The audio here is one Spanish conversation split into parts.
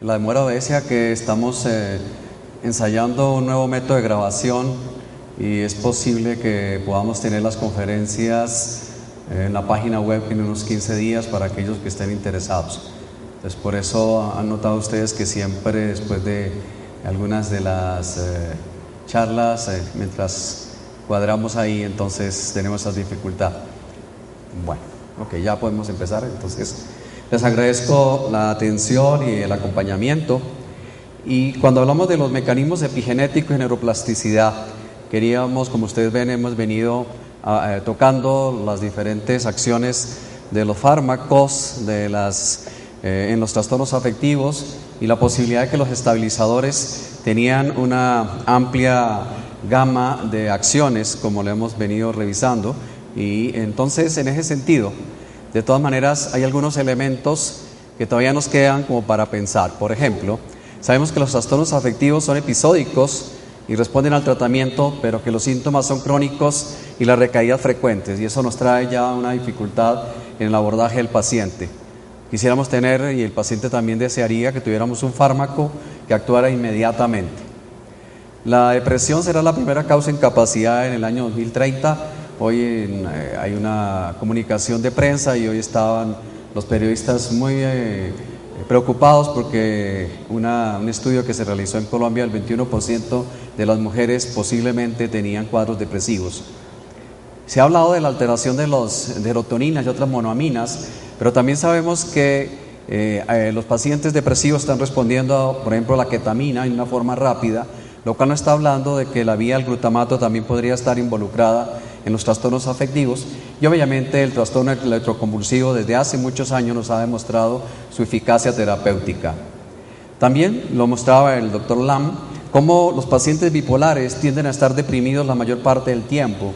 La demora obedece que estamos ensayando un nuevo método de grabación y es posible que podamos tener las conferencias en la página web en unos 15 días para aquellos que estén interesados. Entonces, por eso han notado ustedes que siempre después de algunas de las charlas, mientras cuadramos ahí, entonces tenemos esa dificultad. Bueno, ok, ya podemos empezar. Entonces, les agradezco la atención y el acompañamiento. Y cuando hablamos de los mecanismos epigenéticos y neuroplasticidad, queríamos, como ustedes ven, hemos venido tocando las diferentes acciones de los fármacos, en los trastornos afectivos y la posibilidad de que los estabilizadores tenían una amplia gama de acciones, como lo hemos venido revisando. Y entonces, en ese sentido, de todas maneras, hay algunos elementos que todavía nos quedan como para pensar. Por ejemplo, sabemos que los trastornos afectivos son episódicos y responden al tratamiento, pero que los síntomas son crónicos y las recaídas frecuentes, y eso nos trae ya una dificultad en el abordaje del paciente. Quisiéramos tener, y el paciente también desearía, que tuviéramos un fármaco que actuara inmediatamente. La depresión será la primera causa de incapacidad en el año 2030. Hoy hay una comunicación de prensa y hoy estaban los periodistas muy preocupados porque un estudio que se realizó en Colombia, el 21% de las mujeres posiblemente tenían cuadros depresivos. Se ha hablado de la alteración de las serotoninas y otras monoaminas, pero también sabemos que los pacientes depresivos están respondiendo, por ejemplo, a la ketamina en una forma rápida, lo cual nos está hablando de que la vía del glutamato también podría estar involucrada en los trastornos afectivos, y obviamente el trastorno electroconvulsivo desde hace muchos años nos ha demostrado su eficacia terapéutica. También lo mostraba el doctor Lam, cómo los pacientes bipolares tienden a estar deprimidos la mayor parte del tiempo.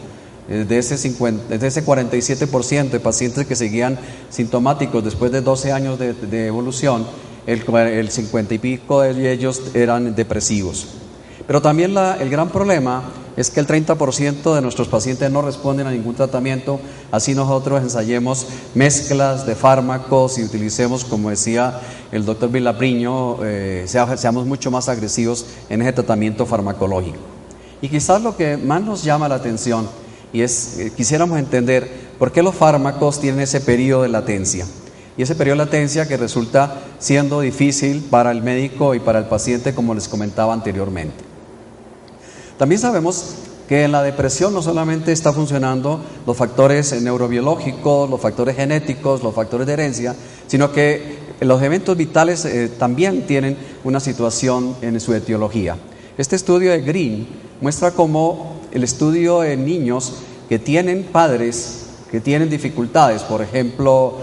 De ese 47% de pacientes que seguían sintomáticos después de 12 años de evolución, el 50 y pico de ellos eran depresivos. Pero también el gran problema es que el 30% de nuestros pacientes no responden a ningún tratamiento, así nosotros ensayemos mezclas de fármacos y utilicemos, como decía el doctor Villapriño, seamos mucho más agresivos en ese tratamiento farmacológico. Y quizás lo que más nos llama la atención y quisiéramos entender por qué los fármacos tienen ese periodo de latencia. Y ese periodo de latencia que resulta siendo difícil para el médico y para el paciente, como les comentaba anteriormente. También sabemos que en la depresión no solamente está funcionando los factores neurobiológicos, los factores genéticos, los factores de herencia, sino que los eventos vitales también tienen una situación en su etiología. Este estudio de Green muestra cómo el estudio en niños que tienen padres que tienen dificultades, por ejemplo,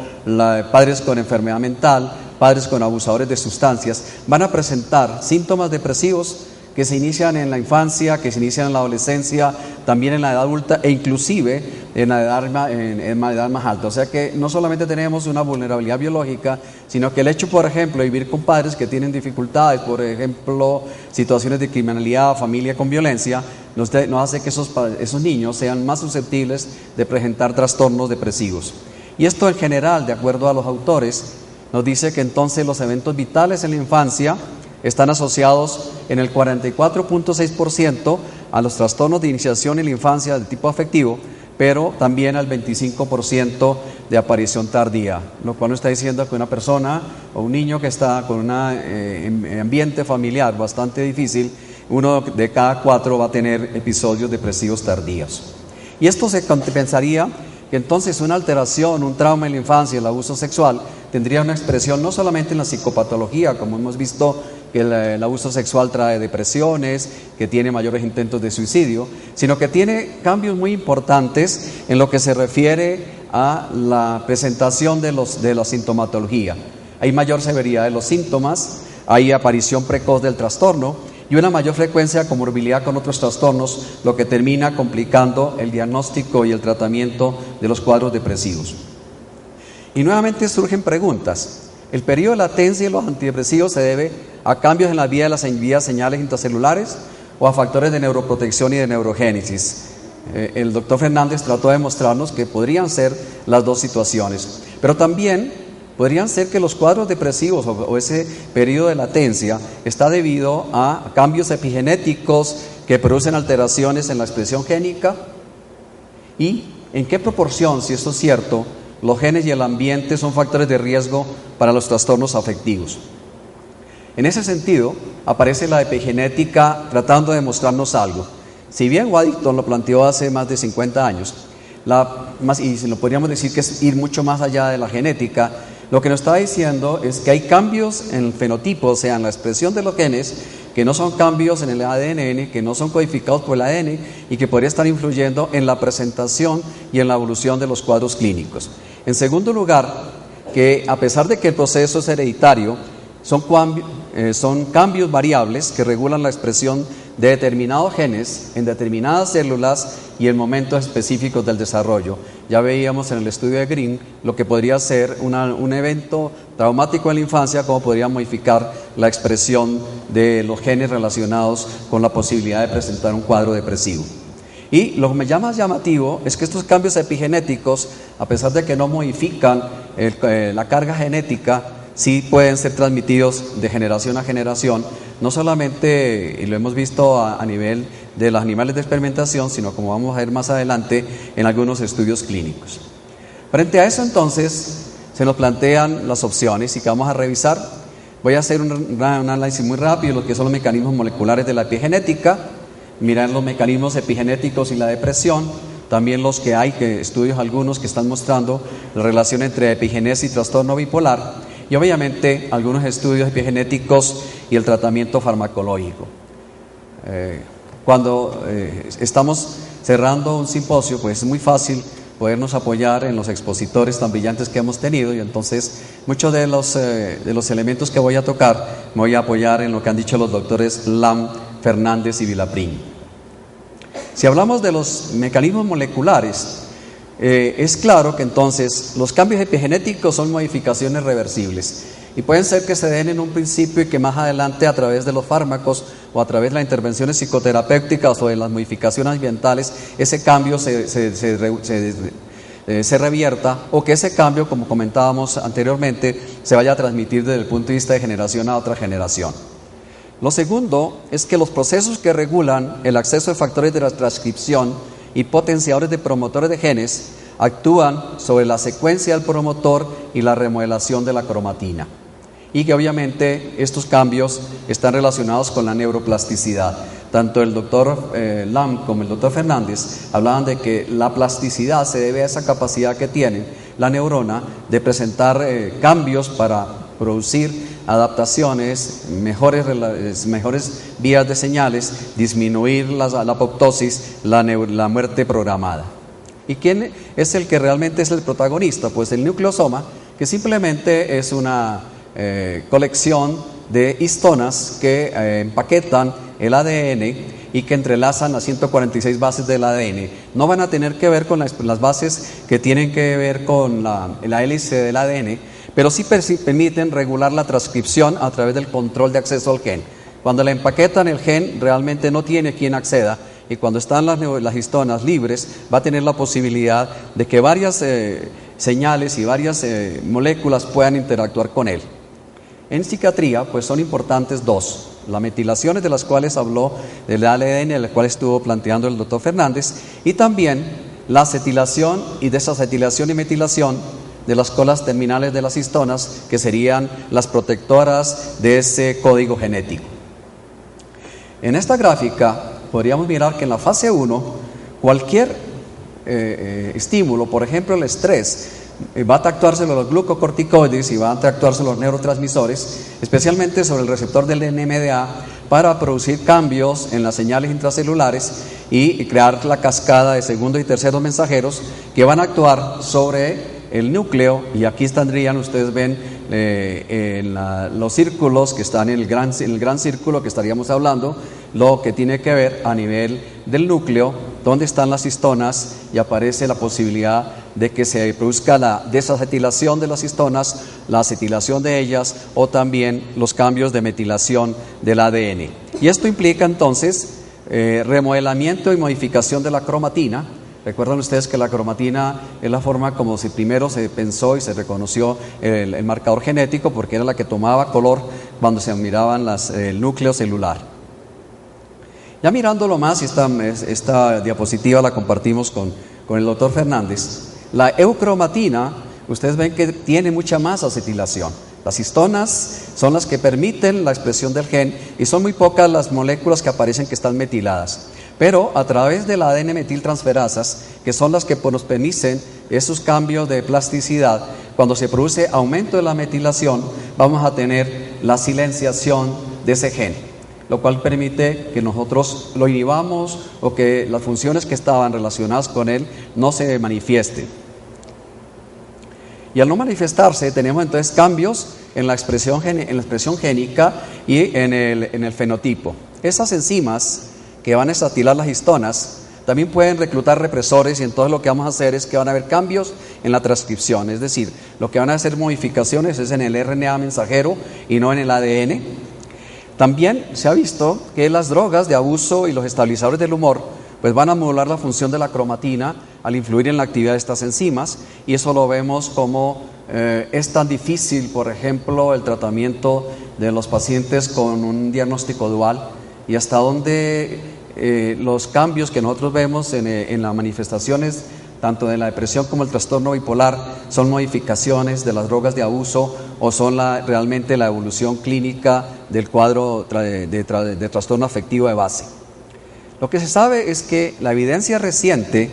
padres con enfermedad mental, padres con abusadores de sustancias, van a presentar síntomas depresivos que se inician en la infancia, que se inician en la adolescencia, también en la edad adulta e inclusive en la edad más alta. O sea que no solamente tenemos una vulnerabilidad biológica, sino que el hecho, por ejemplo, de vivir con padres que tienen dificultades, por ejemplo, situaciones de criminalidad, familia con violencia, nos hace que esos niños sean más susceptibles de presentar trastornos depresivos. Y esto en general, de acuerdo a los autores, nos dice que entonces los eventos vitales en la infancia están asociados en el 44.6% a los trastornos de iniciación en la infancia del tipo afectivo, pero también al 25% de aparición tardía, lo cual nos está diciendo que una persona o un niño que está con un ambiente familiar bastante difícil, 1 de cada 4 va a tener episodios depresivos tardíos. Y esto se pensaría que entonces una alteración, un trauma en la infancia, el abuso sexual, tendría una expresión no solamente en la psicopatología, como hemos visto que el abuso sexual trae depresiones, que tiene mayores intentos de suicidio, sino que tiene cambios muy importantes en lo que se refiere a la presentación de la sintomatología. Hay mayor severidad de los síntomas, hay aparición precoz del trastorno y una mayor frecuencia de comorbilidad con otros trastornos, lo que termina complicando el diagnóstico y el tratamiento de los cuadros depresivos. Y nuevamente surgen preguntas. El periodo de latencia de los antidepresivos se debe a cambios en la vía de las vías señales intracelulares o a factores de neuroprotección y de neurogénesis. El doctor Fernández trató de mostrarnos que podrían ser las dos situaciones, pero también Podrían ser que los cuadros depresivos o ese periodo de latencia está debido a cambios epigenéticos que producen alteraciones en la expresión génica. ¿Y en qué proporción, si esto es cierto, los genes y el ambiente son factores de riesgo para los trastornos afectivos? En ese sentido, aparece la epigenética tratando de mostrarnos algo. Si bien Waddington lo planteó hace más de 50 años, y lo podríamos decir que es ir mucho más allá de la genética, lo que nos está diciendo es que hay cambios en el fenotipo, o sea, en la expresión de los genes, que no son cambios en el ADN, que no son codificados por el ADN y que podrían estar influyendo en la presentación y en la evolución de los cuadros clínicos. En segundo lugar, que a pesar de que el proceso es hereditario, son cambios variables que regulan la expresión de determinados genes en determinadas células y en momentos específicos del desarrollo. Ya veíamos en el estudio de Green lo que podría ser un evento traumático en la infancia, cómo podría modificar la expresión de los genes relacionados con la posibilidad de presentar un cuadro depresivo. Y lo que me llama llamativo es que estos cambios epigenéticos, a pesar de que no modifican la carga genética, sí pueden ser transmitidos de generación a generación, no solamente, y lo hemos visto a nivel de los animales de experimentación, sino como vamos a ver más adelante en algunos estudios clínicos. Frente a eso entonces se nos plantean las opciones y que vamos a revisar. Voy a hacer un análisis muy rápido de lo que son los mecanismos moleculares de la epigenética, mirar los mecanismos epigenéticos y la depresión, también los que hay, estudios algunos que están mostrando la relación entre epigenesis y trastorno bipolar, y obviamente algunos estudios epigenéticos y el tratamiento farmacológico. Cuando estamos cerrando un simposio, pues es muy fácil podernos apoyar en los expositores tan brillantes que hemos tenido, y entonces muchos de los elementos que voy a tocar me voy a apoyar en lo que han dicho los doctores Lam, Fernández y Vilaprin. Si hablamos de los mecanismos moleculares, es claro que entonces los cambios epigenéticos son modificaciones reversibles y pueden ser que se den en un principio y que más adelante a través de los fármacos o a través de las intervenciones psicoterapéuticas o de las modificaciones ambientales ese cambio se revierta, o que ese cambio, como comentábamos anteriormente, se vaya a transmitir desde el punto de vista de generación a otra generación. Lo segundo es que los procesos que regulan el acceso de factores de la transcripción y potenciadores de promotores de genes actúan sobre la secuencia del promotor y la remodelación de la cromatina, y que obviamente estos cambios están relacionados con la neuroplasticidad. Tanto el doctor Lam como el doctor Fernández hablaban de que la plasticidad se debe a esa capacidad que tiene la neurona de presentar cambios para producir adaptaciones, mejores vías de señales, disminuir la apoptosis, la muerte programada. ¿Y quién es el que realmente es el protagonista? Pues el nucleosoma, que simplemente es una colección de histonas que empaquetan el ADN y que entrelazan las 146 bases del ADN. No van a tener que ver con las bases que tienen que ver con la hélice del ADN, pero sí permiten regular la transcripción a través del control de acceso al gen. Cuando le empaquetan el gen, realmente no tiene quien acceda, y cuando están las histonas libres, va a tener la posibilidad de que varias señales y varias moléculas puedan interactuar con él. En psiquiatría, pues son importantes dos: las metilaciones, de las cuales habló del ADN, de las cuales estuvo planteando el doctor Fernández, y también la acetilación y desacetilación y metilación de las colas terminales de las histonas, que serían las protectoras de ese código genético. En esta gráfica podríamos mirar que en la fase 1, cualquier estímulo, por ejemplo el estrés, va a actuar sobre los glucocorticoides y va a actuar sobre los neurotransmisores, especialmente sobre el receptor del NMDA, para producir cambios en las señales intracelulares y crear la cascada de segundos y terceros mensajeros que van a actuar sobre el núcleo. Y aquí tendrían, ustedes ven los círculos que están en el gran círculo que estaríamos hablando, lo que tiene que ver a nivel del núcleo, donde están las histonas, y aparece la posibilidad de que se produzca la desacetilación de las histonas, la acetilación de ellas, o también los cambios de metilación del ADN. Y esto implica entonces remodelamiento y modificación de la cromatina, Recuerdan ustedes que la cromatina es la forma como si primero se pensó y se reconoció el marcador genético, porque era la que tomaba color cuando se miraban el núcleo celular. Ya mirándolo más, y esta diapositiva la compartimos con el doctor Fernández, la eucromatina, ustedes ven que tiene mucha más acetilación. Las histonas son las que permiten la expresión del gen y son muy pocas las moléculas que aparecen que están metiladas. Pero a través de la ADN metiltransferasas, que son las que nos permiten esos cambios de plasticidad, cuando se produce aumento de la metilación, vamos a tener la silenciación de ese gen, lo cual permite que nosotros lo inhibamos o que las funciones que estaban relacionadas con él no se manifiesten. Y al no manifestarse, tenemos entonces cambios en la expresión génica y en el fenotipo. Esas enzimas que van a estatilar las histonas también pueden reclutar represores, y entonces lo que vamos a hacer es que van a haber cambios en la transcripción, es decir, lo que van a hacer modificaciones es en el RNA mensajero y no en el ADN. También se ha visto que las drogas de abuso y los estabilizadores del humor pues van a modular la función de la cromatina al influir en la actividad de estas enzimas, y eso lo vemos como es tan difícil, por ejemplo, el tratamiento de los pacientes con un diagnóstico dual, y hasta donde los cambios que nosotros vemos en las manifestaciones tanto de la depresión como el trastorno bipolar son modificaciones de las drogas de abuso o son realmente la evolución clínica del cuadro de trastorno afectivo de base. Lo que se sabe es que la evidencia reciente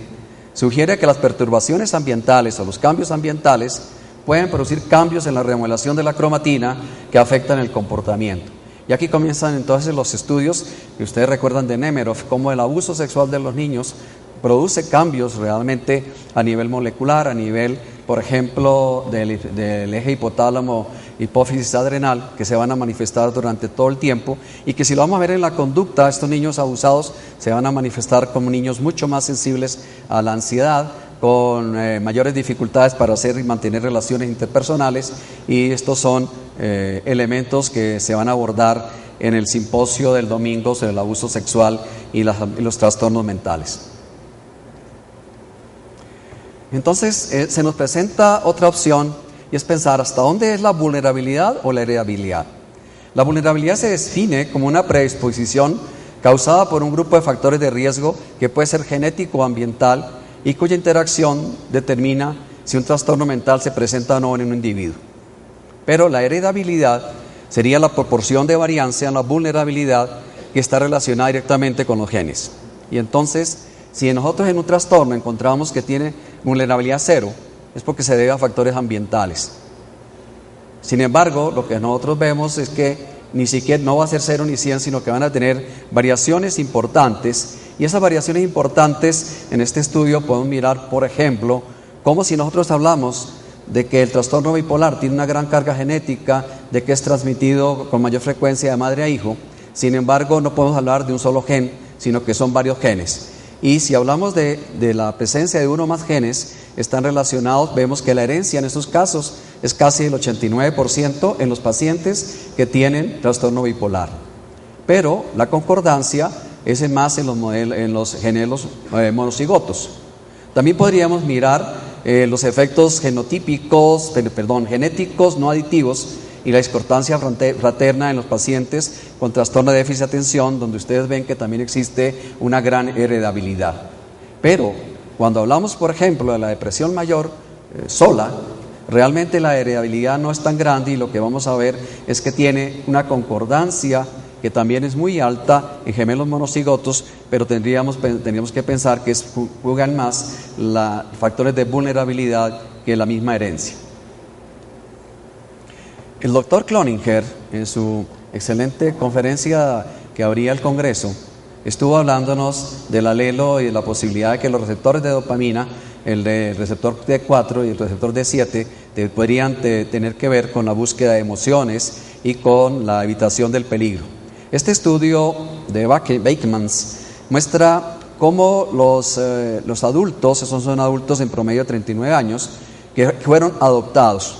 sugiere que las perturbaciones ambientales o los cambios ambientales pueden producir cambios en la remodelación de la cromatina que afectan el comportamiento. Y aquí comienzan entonces los estudios que ustedes recuerdan de Nemerov, cómo el abuso sexual de los niños produce cambios realmente a nivel molecular, a nivel, por ejemplo, del eje hipotálamo, hipófisis adrenal, que se van a manifestar durante todo el tiempo, y que si lo vamos a ver en la conducta, estos niños abusados se van a manifestar como niños mucho más sensibles a la ansiedad, con mayores dificultades para hacer y mantener relaciones interpersonales, y estos son elementos que se van a abordar en el simposio del domingo sobre el abuso sexual y los trastornos mentales. Entonces se nos presenta otra opción, y es pensar hasta dónde es la vulnerabilidad o la heredabilidad. La vulnerabilidad se define como una predisposición causada por un grupo de factores de riesgo que puede ser genético o ambiental, y cuya interacción determina si un trastorno mental se presenta o no en un individuo. Pero la heredabilidad sería la proporción de variancia en la vulnerabilidad que está relacionada directamente con los genes. Y entonces, si nosotros en un trastorno encontramos que tiene vulnerabilidad 0, es porque se debe a factores ambientales. Sin embargo, lo que nosotros vemos es que ni siquiera no va a ser 0 ni 100, sino que van a tener variaciones importantes, y esas variaciones importantes en este estudio podemos mirar, por ejemplo, como si nosotros hablamos de que el trastorno bipolar tiene una gran carga genética, de que es transmitido con mayor frecuencia de madre a hijo. Sin embargo, no podemos hablar de un solo gen, sino que son varios genes. Y si hablamos de la presencia de uno o más genes, están relacionados, vemos que la herencia en estos casos es casi el 89% en los pacientes que tienen trastorno bipolar. Pero la concordancia es más en los gemelos monocigotos. También podríamos mirar los efectos genéticos no aditivos y la discordancia fraterna en los pacientes con trastorno de déficit de atención, donde ustedes ven que también existe una gran heredabilidad. Pero cuando hablamos, por ejemplo, de la depresión mayor sola, realmente la heredabilidad no es tan grande, y lo que vamos a ver es que tiene una concordancia que también es muy alta en gemelos monocigotos, pero tendríamos que pensar que juegan más factores de vulnerabilidad que la misma herencia. El doctor Cloninger, en su excelente conferencia que abría el Congreso, estuvo hablándonos del alelo y de la posibilidad de que los receptores de dopamina, el receptor D4 y el receptor D7, podrían tener que ver con la búsqueda de emociones y con la evitación del peligro. Este estudio de Bakemans muestra cómo los adultos, esos son adultos en promedio de 39 años, que fueron adoptados,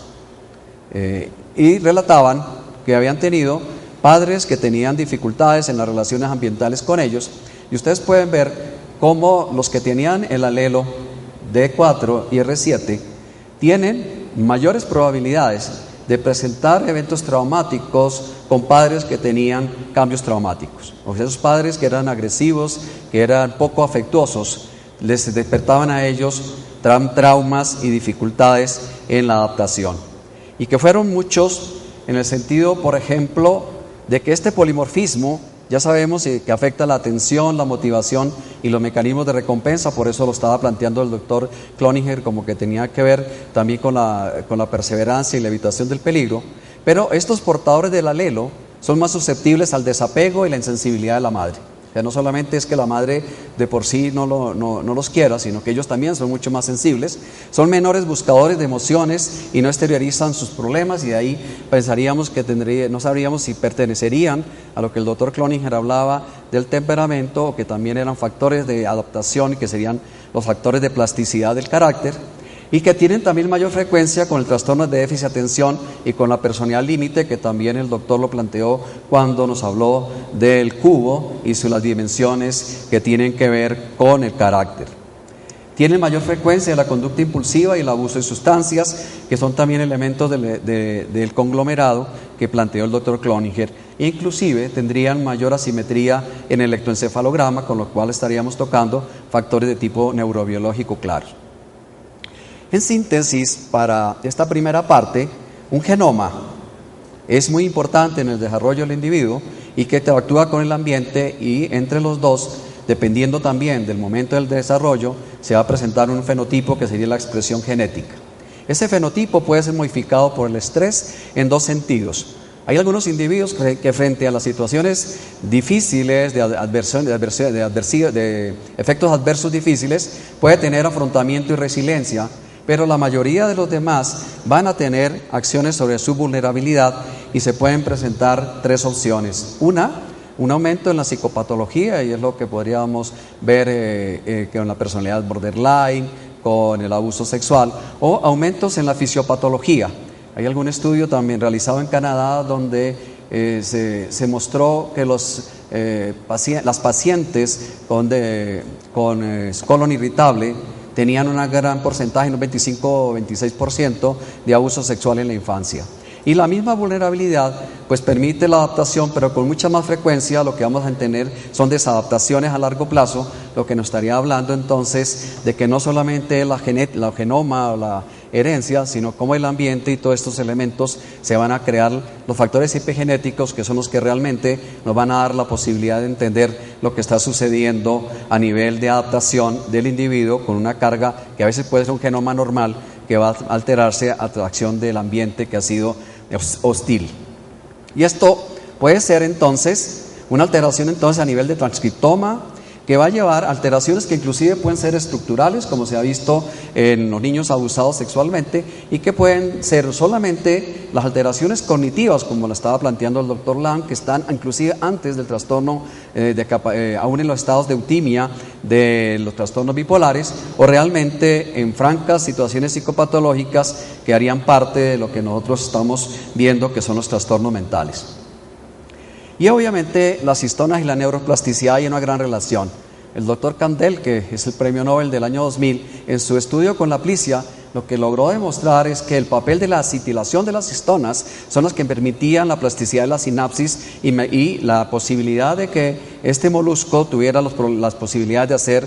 y relataban que habían tenido padres que tenían dificultades en las relaciones ambientales con ellos, y ustedes pueden ver cómo los que tenían el alelo D4 y R7 tienen mayores probabilidades de presentar eventos traumáticos con padres que tenían cambios traumáticos. O sea, esos padres que eran agresivos, que eran poco afectuosos, les despertaban a ellos traumas y dificultades en la adaptación. Y que fueron muchos en el sentido, por ejemplo, de que este polimorfismo, ya sabemos que afecta la atención, la motivación y los mecanismos de recompensa, por eso lo estaba planteando el doctor Cloninger, como que tenía que ver también con la perseverancia y la evitación del peligro. Pero estos portadores del alelo son más susceptibles al desapego y la insensibilidad de la madre. O sea, no solamente es que la madre de por sí no los quiera, sino que ellos también son mucho más sensibles, son menores buscadores de emociones y no exteriorizan sus problemas, y de ahí pensaríamos que no sabríamos si pertenecerían a lo que el doctor Cloninger hablaba del temperamento, o que también eran factores de adaptación y que serían los factores de plasticidad del carácter, y que tienen también mayor frecuencia con el trastorno de déficit de atención y con la personalidad límite, que también el doctor lo planteó cuando nos habló del cubo y las dimensiones que tienen que ver con el carácter. Tienen mayor frecuencia la conducta impulsiva y el abuso de sustancias, que son también elementos del conglomerado que planteó el doctor Cloninger. E inclusive tendrían mayor asimetría en el electroencefalograma, con lo cual estaríamos tocando factores de tipo neurobiológico claros. En síntesis, para esta primera parte, un genoma es muy importante en el desarrollo del individuo y que actúa con el ambiente, y entre los dos, dependiendo también del momento del desarrollo, se va a presentar un fenotipo que sería la expresión genética. Ese fenotipo puede ser modificado por el estrés en dos sentidos. Hay algunos individuos que frente a las situaciones difíciles, de efectos adversos difíciles, puede tener afrontamiento y resiliencia, pero la mayoría de los demás van a tener acciones sobre su vulnerabilidad, y se pueden presentar tres opciones. Un aumento en la psicopatología, y es lo que podríamos ver con la personalidad borderline, con el abuso sexual, o aumentos en la fisiopatología. Hay algún estudio también realizado en Canadá donde se mostró que las pacientes con colon irritable tenían un gran porcentaje, un 25 o 26% de abuso sexual en la infancia. Y la misma vulnerabilidad pues permite la adaptación, pero con mucha más frecuencia lo que vamos a tener son desadaptaciones a largo plazo, lo que nos estaría hablando entonces de que no solamente la genoma o la herencia, sino cómo el ambiente y todos estos elementos se van a crear, los factores epigenéticos, que son los que realmente nos van a dar la posibilidad de entender lo que está sucediendo a nivel de adaptación del individuo con una carga que a veces puede ser un genoma normal, que va a alterarse a la acción del ambiente que ha sido hostil. Y esto puede ser entonces una alteración entonces a nivel de transcriptoma, que va a llevar alteraciones que inclusive pueden ser estructurales, como se ha visto en los niños abusados sexualmente, y que pueden ser solamente las alteraciones cognitivas, como lo estaba planteando el doctor Lang, que están inclusive antes del trastorno, aún en los estados de eutimia de los trastornos bipolares, o realmente en francas situaciones psicopatológicas que harían parte de lo que nosotros estamos viendo, que son los trastornos mentales. Y obviamente las histonas y la neuroplasticidad hay una gran relación. El doctor Kandel, que es el premio Nobel del año 2000, en su estudio con la plicia, lo que logró demostrar es que el papel de la acetilación de las histonas son las que permitían la plasticidad de la sinapsis y la posibilidad de que este molusco tuviera las posibilidades de hacer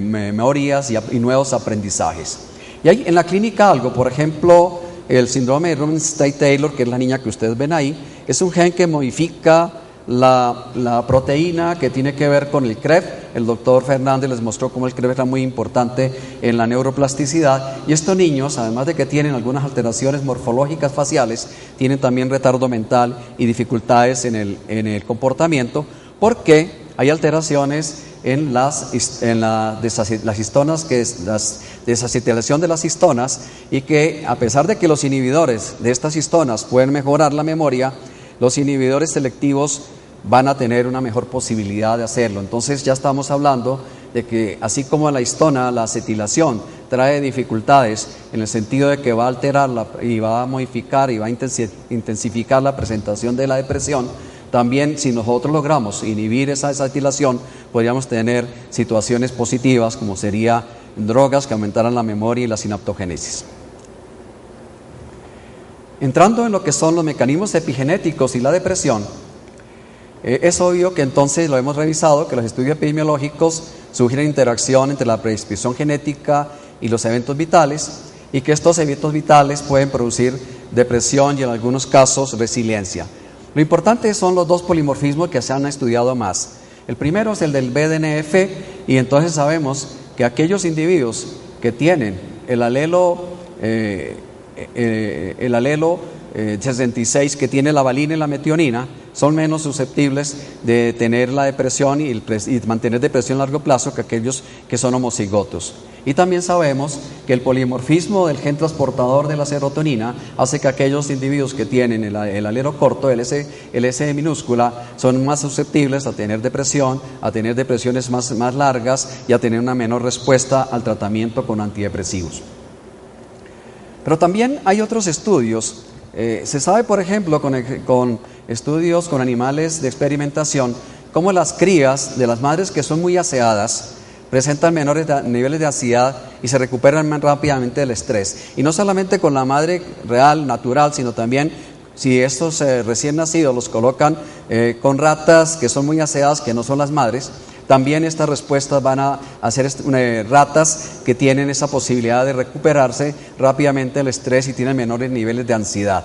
memorias y nuevos aprendizajes. Y hay en la clínica algo, por ejemplo, el síndrome de Rubinstein-Taylor, que es la niña que ustedes ven ahí, es un gen que modifica la proteína que tiene que ver con el CREF. El doctor Fernández les mostró cómo el CREF era muy importante en la neuroplasticidad, y estos niños, además de que tienen algunas alteraciones morfológicas faciales, tienen también retardo mental y dificultades en el comportamiento, porque hay alteraciones en las histonas, que es la desacetilación de las histonas, y que a pesar de que los inhibidores de estas histonas pueden mejorar la memoria, los inhibidores selectivos van a tener una mejor posibilidad de hacerlo. Entonces ya estamos hablando de que así como la histona, la acetilación trae dificultades en el sentido de que va a alterar y va a modificar y va a intensificar la presentación de la depresión, también si nosotros logramos inhibir esa desacetilación, podríamos tener situaciones positivas como sería drogas que aumentaran la memoria y la sinaptogénesis. Entrando en lo que son los mecanismos epigenéticos y la depresión, es obvio que entonces lo hemos revisado, que los estudios epidemiológicos sugieren interacción entre la predisposición genética y los eventos vitales, y que estos eventos vitales pueden producir depresión y en algunos casos resiliencia. Lo importante son los dos polimorfismos que se han estudiado más. El primero es el del BDNF, y entonces sabemos que aquellos individuos que tienen el alelo 66 que tiene la valina y la metionina son menos susceptibles de tener la depresión y mantener depresión a largo plazo que aquellos que son homocigotos. Y también sabemos que el polimorfismo del gen transportador de la serotonina hace que aquellos individuos que tienen el alelo corto, el S minúscula, son más susceptibles a tener depresión, a tener depresiones más largas y a tener una menor respuesta al tratamiento con antidepresivos. Pero también hay otros estudios. Se sabe, por ejemplo, con estudios con animales de experimentación, cómo las crías de las madres que son muy aseadas presentan menores niveles de ansiedad y se recuperan más rápidamente del estrés. Y no solamente con la madre real, natural, sino también si estos recién nacidos los colocan con ratas que son muy aseadas, que no son las madres, también estas respuestas van a ser ratas que tienen esa posibilidad de recuperarse rápidamente del estrés y tienen menores niveles de ansiedad.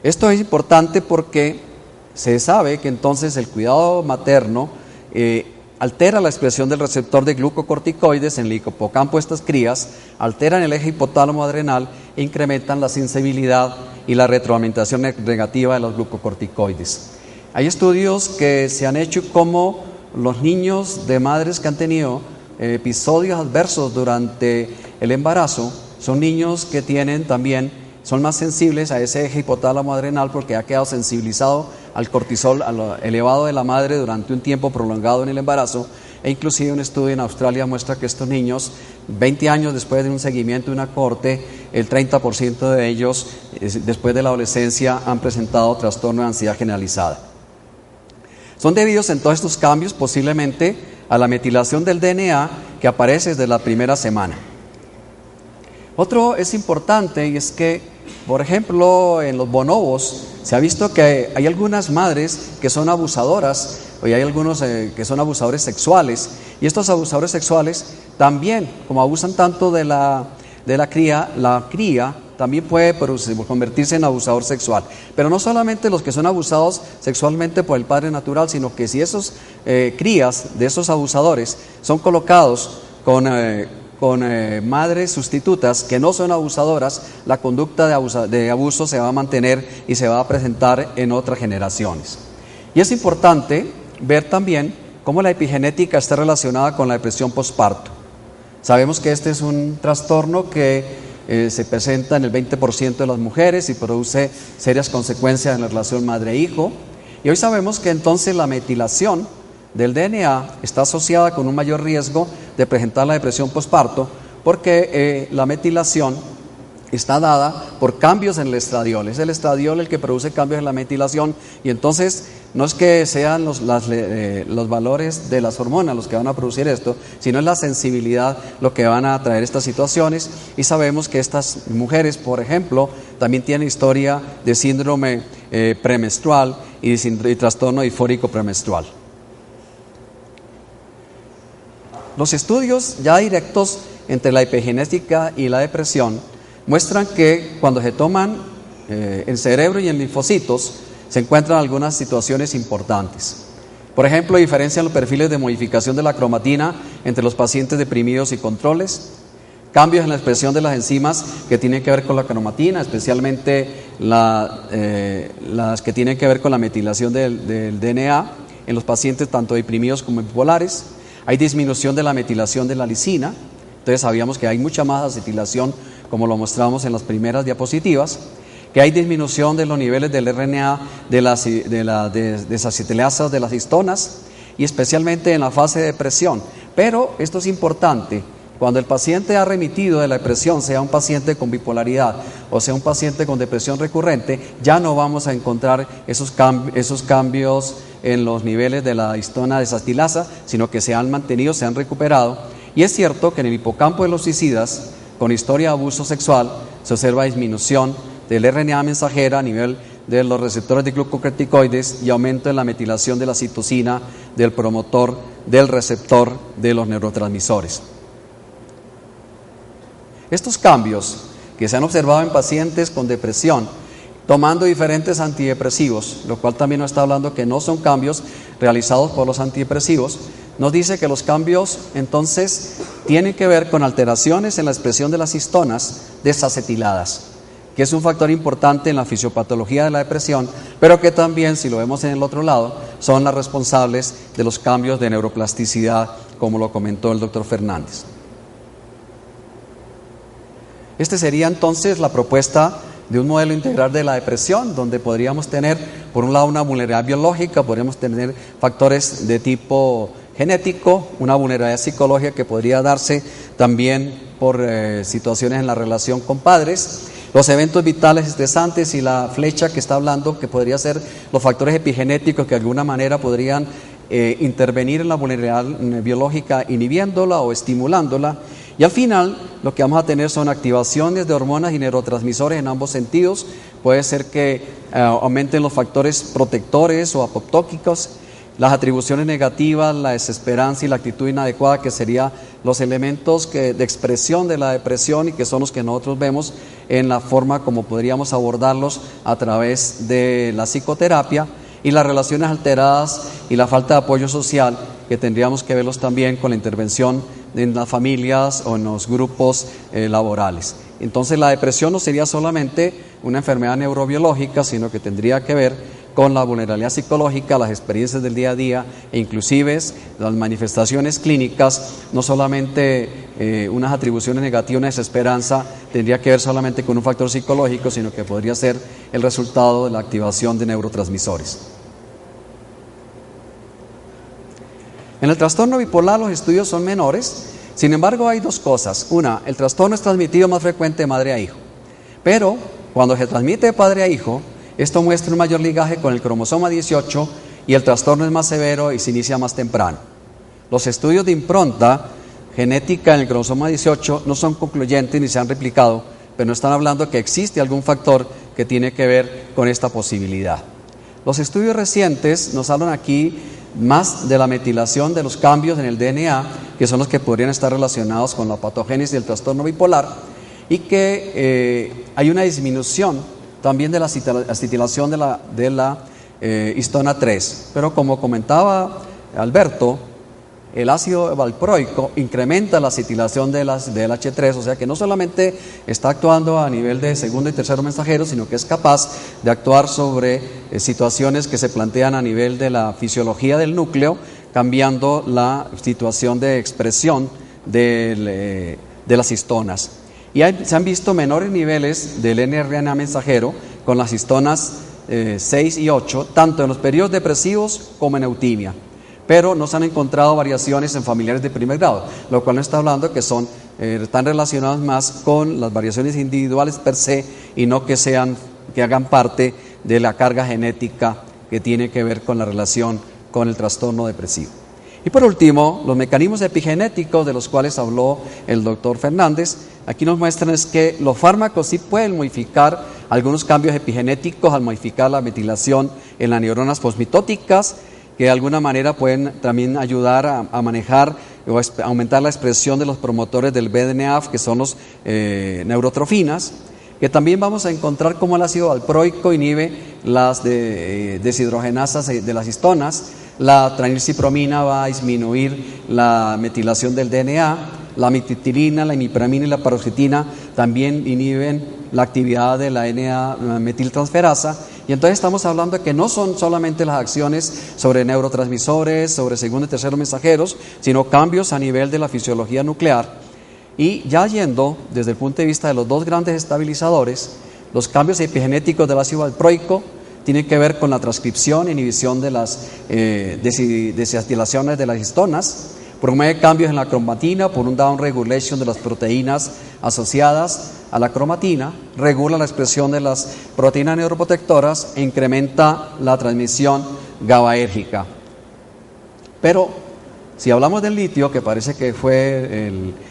Esto es importante porque se sabe que entonces el cuidado materno altera la expresión del receptor de glucocorticoides en el hipocampo de estas crías, alteran el eje hipotálamo adrenal e incrementan la sensibilidad y la retroalimentación negativa de los glucocorticoides. Hay estudios que se han hecho como los niños de madres que han tenido episodios adversos durante el embarazo, son niños que son más sensibles a ese eje hipotálamo adrenal porque ha quedado sensibilizado al cortisol elevado de la madre durante un tiempo prolongado en el embarazo, e inclusive un estudio en Australia muestra que estos niños, 20 años después de un seguimiento de una cohorte, el 30% de ellos después de la adolescencia han presentado trastorno de ansiedad generalizada. Son debidos en todos estos cambios posiblemente a la metilación del DNA que aparece desde la primera semana. Otro es importante y es que, por ejemplo, en los bonobos se ha visto que hay algunas madres que son abusadoras y hay algunos que son abusadores sexuales, y estos abusadores sexuales también, como abusan tanto de la cría, la cría también puede convertirse en abusador sexual. Pero no solamente los que son abusados sexualmente por el padre natural, sino que si esos crías de esos abusadores son colocados con madres sustitutas que no son abusadoras, la conducta de abuso se va a mantener y se va a presentar en otras generaciones. Y es importante ver también cómo la epigenética está relacionada con la depresión postparto. Sabemos que este es un trastorno que se presenta en el 20% de las mujeres y produce serias consecuencias en la relación madre-hijo. Y hoy sabemos que entonces la metilación del DNA está asociada con un mayor riesgo de presentar la depresión postparto, porque la metilación está dada por cambios en el estradiol. Es el estradiol el que produce cambios en la metilación, y entonces no es que sean los valores de las hormonas los que van a producir esto, sino es la sensibilidad lo que van a traer estas situaciones. Y sabemos que estas mujeres, por ejemplo, también tienen historia de síndrome premenstrual y trastorno disfórico premenstrual. Los estudios ya directos entre la epigenética y la depresión muestran que cuando se toman el cerebro y en linfocitos se encuentran algunas situaciones importantes. Por ejemplo, diferencian los perfiles de modificación de la cromatina entre los pacientes deprimidos y controles, cambios en la expresión de las enzimas que tienen que ver con la cromatina, especialmente las que tienen que ver con la metilación del DNA en los pacientes tanto deprimidos como bipolares. Hay disminución de la metilación de la lisina, entonces sabíamos que hay mucha más acetilación, como lo mostramos en las primeras diapositivas, que hay disminución de los niveles del RNA de las desacetilasas de las histonas, y especialmente en la fase de depresión. Pero esto es importante, Cuando el paciente ha remitido de la depresión, sea un paciente con bipolaridad o sea un paciente con depresión recurrente, ya no vamos a encontrar esos cambios en los niveles de la histona desactilasa, sino que se han mantenido, se han recuperado. Y es cierto que en el hipocampo de los suicidas, con historia de abuso sexual, se observa disminución del RNA mensajera a nivel de los receptores de glucocorticoides y aumento en la metilación de la citosina, del promotor, del receptor de los neurotransmisores. Estos cambios que se han observado en pacientes con depresión, tomando diferentes antidepresivos, lo cual también nos está hablando que no son cambios realizados por los antidepresivos, nos dice que los cambios entonces tienen que ver con alteraciones en la expresión de las histonas desacetiladas, que es un factor importante en la fisiopatología de la depresión, pero que también, si lo vemos en el otro lado, son las responsables de los cambios de neuroplasticidad, como lo comentó el doctor Fernández. Este sería entonces la propuesta de un modelo integral de la depresión, donde podríamos tener, por un lado, una vulnerabilidad biológica, podríamos tener factores de tipo genético, una vulnerabilidad psicológica que podría darse también por situaciones en la relación con padres, los eventos vitales estresantes y la flecha que está hablando, que podría ser los factores epigenéticos que de alguna manera podrían intervenir en la vulnerabilidad biológica inhibiéndola o estimulándola. Y al final lo que vamos a tener son activaciones de hormonas y neurotransmisores en ambos sentidos. Puede ser que aumenten los factores protectores o apoptóticos, las atribuciones negativas, la desesperanza y la actitud inadecuada, que serían los elementos de expresión de la depresión y que son los que nosotros vemos en la forma como podríamos abordarlos a través de la psicoterapia, y las relaciones alteradas y la falta de apoyo social, que tendríamos que verlos también con la intervención en las familias o en los grupos laborales. Entonces la depresión no sería solamente una enfermedad neurobiológica, sino que tendría que ver con la vulnerabilidad psicológica, las experiencias del día a día e inclusive las manifestaciones clínicas, no solamente unas atribuciones negativas, una desesperanza, tendría que ver solamente con un factor psicológico, sino que podría ser el resultado de la activación de neurotransmisores. En el trastorno bipolar los estudios son menores, sin embargo hay dos cosas. Una, el trastorno es transmitido más frecuente de madre a hijo, pero cuando se transmite de padre a hijo, esto muestra un mayor ligaje con el cromosoma 18 y el trastorno es más severo y se inicia más temprano. Los estudios de impronta genética en el cromosoma 18 no son concluyentes ni se han replicado, pero no están hablando que existe algún factor que tiene que ver con esta posibilidad. Los estudios recientes nos hablan aquí más de la metilación de los cambios en el DNA, que son los que podrían estar relacionados con la patogénesis del trastorno bipolar, y que hay una disminución también de la acetilación de la histona 3. Pero como comentaba Alberto, el ácido valproico incrementa la acetilación del H3, o sea que no solamente está actuando a nivel de segundo y tercero mensajero, sino que es capaz de actuar sobre situaciones que se plantean a nivel de la fisiología del núcleo, cambiando la situación de expresión de las histonas. Y se han visto menores niveles del nRNA mensajero con las histonas 6 y 8, tanto en los periodos depresivos como en eutimia. Pero no se han encontrado variaciones en familiares de primer grado, lo cual nos está hablando que están relacionados más con las variaciones individuales per se y no que hagan parte de la carga genética que tiene que ver con la relación con el trastorno depresivo. Y por último, los mecanismos epigenéticos de los cuales habló el doctor Fernández, aquí nos muestran es que los fármacos sí pueden modificar algunos cambios epigenéticos al modificar la metilación en las neuronas postmitóticas, que de alguna manera pueden también ayudar a manejar o aumentar la expresión de los promotores del BDNF, que son los neurotrofinas, que también vamos a encontrar cómo el ácido valproico inhibe las deshidrogenasas de las histonas, la tranilcipromina va a disminuir la metilación del DNA, la amitriptilina, la imipramina y la paroxetina también inhiben la actividad de la NA-metiltransferasa. Y entonces estamos hablando de que no son solamente las acciones sobre neurotransmisores, sobre segundo y tercero mensajeros, sino cambios a nivel de la fisiología nuclear. Y ya yendo desde el punto de vista de los dos grandes estabilizadores, los cambios epigenéticos del ácido valproico tienen que ver con la transcripción e inhibición de las desacetilaciones de las histonas. promueve cambios en la cromatina por un down regulation de las proteínas asociadas a la cromatina, regula la expresión de las proteínas neuroprotectoras e incrementa la transmisión GABAérgica. Pero si hablamos del litio, que parece que fue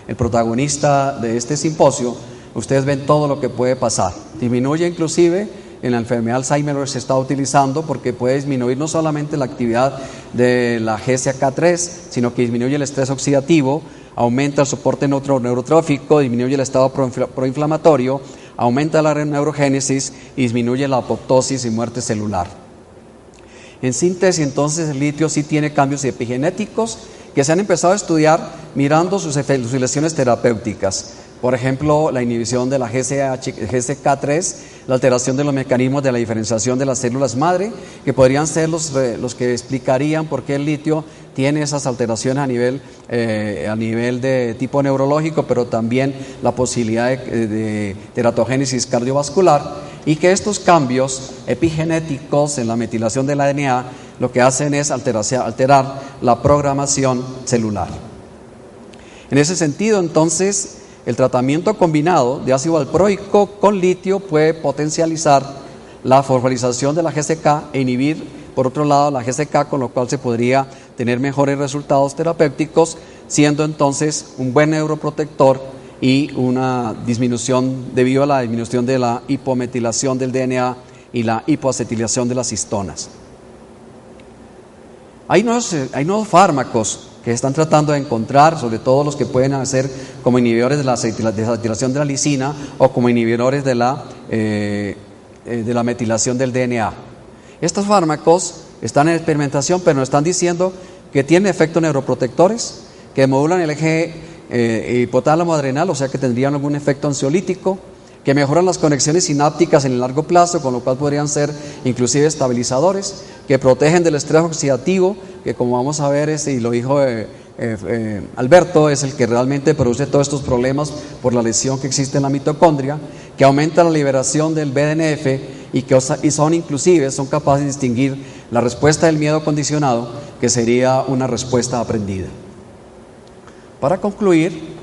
el protagonista de este simposio, ustedes ven todo lo que puede pasar. Disminuye inclusive en la enfermedad de Alzheimer, se está utilizando porque puede disminuir no solamente la actividad de la GSK3, sino que disminuye el estrés oxidativo, aumenta el soporte neurotrófico, disminuye el estado proinflamatorio, aumenta la neurogénesis y disminuye la apoptosis y muerte celular. En síntesis, entonces, el litio sí tiene cambios epigenéticos que se han empezado a estudiar mirando sus lesiones terapéuticas. Por ejemplo, la inhibición de la GSK3, la alteración de los mecanismos de la diferenciación de las células madre, que podrían ser los que explicarían por qué el litio tiene esas alteraciones a nivel de tipo neurológico, pero también la posibilidad de teratogénesis cardiovascular, y que estos cambios epigenéticos en la metilación del ADN lo que hacen es alterar la programación celular. En ese sentido, entonces, el tratamiento combinado de ácido valproico con litio puede potencializar la fosforilación de la GSK e inhibir, por otro lado, la GSK, con lo cual se podría tener mejores resultados terapéuticos, siendo entonces un buen neuroprotector y una disminución debido a la disminución de la hipometilación del DNA y la hipoacetilación de las histonas. Hay nuevos fármacos que están tratando de encontrar, sobre todo los que pueden hacer como inhibidores de la desacetilación de la lisina o como inhibidores de la metilación del DNA. Estos fármacos están en experimentación, pero nos están diciendo que tienen efectos neuroprotectores, que modulan el eje hipotálamo adrenal, o sea que tendrían algún efecto ansiolítico, que mejoran las conexiones sinápticas en el largo plazo, con lo cual podrían ser inclusive estabilizadores, que protegen del estrés oxidativo, que como vamos a ver, y lo dijo Alberto, es el que realmente produce todos estos problemas por la lesión que existe en la mitocondria, que aumenta la liberación del BDNF y son capaces de distinguir la respuesta del miedo condicionado, que sería una respuesta aprendida. Para concluir,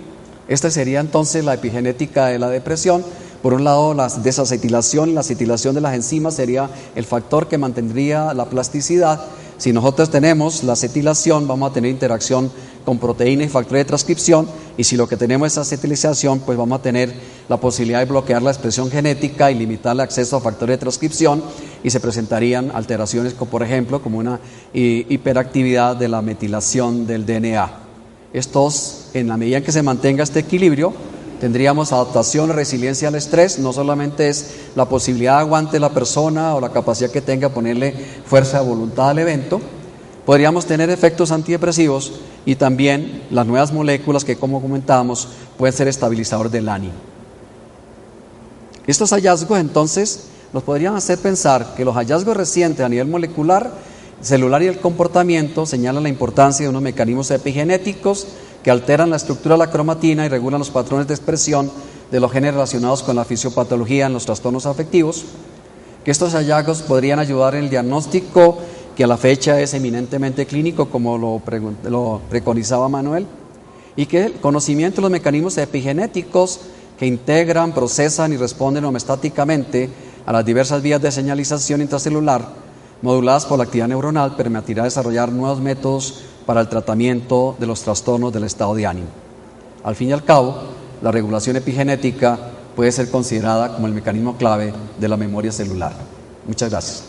esta sería entonces la epigenética de la depresión. Por un lado, la desacetilación y la acetilación de las enzimas sería el factor que mantendría la plasticidad. Si nosotros tenemos la acetilación, vamos a tener interacción con proteína y factores de transcripción, y si lo que tenemos es acetilización, pues vamos a tener la posibilidad de bloquear la expresión genética y limitar el acceso a factores de transcripción, y se presentarían alteraciones como, por ejemplo, como una hiperactividad de la metilación del DNA. Estos, en la medida en que se mantenga este equilibrio, tendríamos adaptación, resiliencia al estrés. No solamente es la posibilidad de aguante de la persona o la capacidad que tenga ponerle fuerza de voluntad al evento. Podríamos tener efectos antidepresivos y también las nuevas moléculas que, como comentábamos, pueden ser estabilizadores del ánimo. Estos hallazgos entonces nos podrían hacer pensar que los hallazgos recientes a nivel molecular, celular y el comportamiento señalan la importancia de unos mecanismos epigenéticos que alteran la estructura de la cromatina y regulan los patrones de expresión de los genes relacionados con la fisiopatología en los trastornos afectivos, que estos hallazgos podrían ayudar en el diagnóstico que a la fecha es eminentemente clínico, como lo preconizaba Manuel, y que el conocimiento de los mecanismos epigenéticos que integran, procesan y responden homeostáticamente a las diversas vías de señalización intracelular moduladas por la actividad neuronal permitirá desarrollar nuevos métodos para el tratamiento de los trastornos del estado de ánimo. Al fin y al cabo, la regulación epigenética puede ser considerada como el mecanismo clave de la memoria celular. Muchas gracias.